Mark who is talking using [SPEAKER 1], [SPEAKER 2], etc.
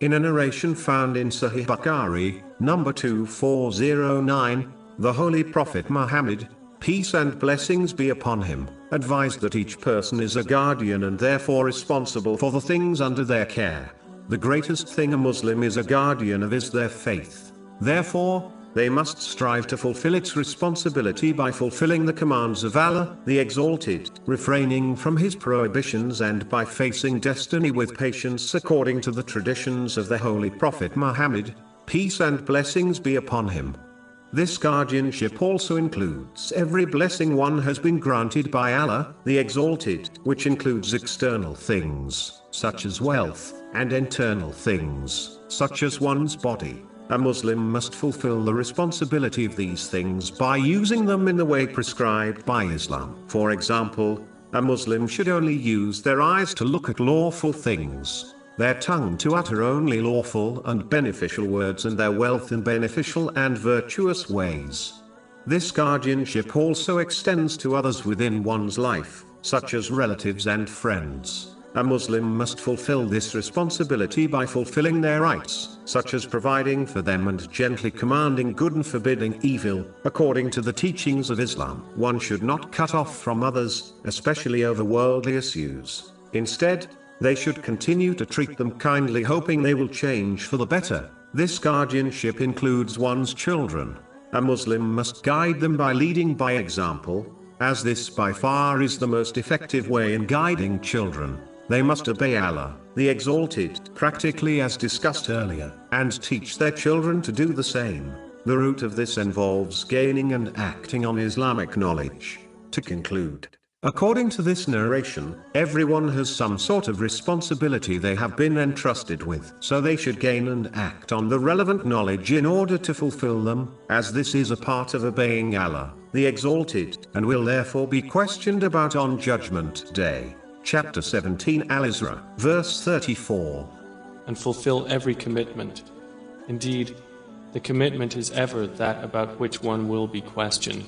[SPEAKER 1] In a narration found in Sahih Bukhari, number 2409, the Holy Prophet Muhammad, peace and blessings be upon him, advised that each person is a guardian and therefore responsible for the things under their care. The greatest thing a Muslim is a guardian of is their faith. Therefore, they must strive to fulfill its responsibility by fulfilling the commands of Allah, the Exalted, refraining from His prohibitions, and by facing destiny with patience according to the traditions of the Holy Prophet Muhammad, peace and blessings be upon him. This guardianship also includes every blessing one has been granted by Allah, the Exalted, which includes external things, such as wealth, and internal things, such as one's body. A Muslim must fulfill the responsibility of these things by using them in the way prescribed by Islam. For example, a Muslim should only use their eyes to look at lawful things, their tongue to utter only lawful and beneficial words, and their wealth in beneficial and virtuous ways. This guardianship also extends to others within one's life, such as relatives and friends. A Muslim must fulfill this responsibility by fulfilling their rights, such as providing for them and gently commanding good and forbidding evil, according to the teachings of Islam. One should not cut off from others, especially over worldly issues. Instead, they should continue to treat them kindly, hoping they will change for the better. This guardianship includes one's children. A Muslim must guide them by leading by example, as this by far is the most effective way in guiding children. They must obey Allah, the Exalted, practically as discussed earlier, and teach their children to do the same. The root of this involves gaining and acting on Islamic knowledge. To conclude, according to this narration, everyone has some sort of responsibility they have been entrusted with, so they should gain and act on the relevant knowledge in order to fulfill them, as this is a part of obeying Allah, the Exalted, and will therefore be questioned about on Judgment Day. Chapter 17 Al-Isra, verse 34.
[SPEAKER 2] And fulfill every commitment. Indeed, the commitment is ever that about which one will be questioned.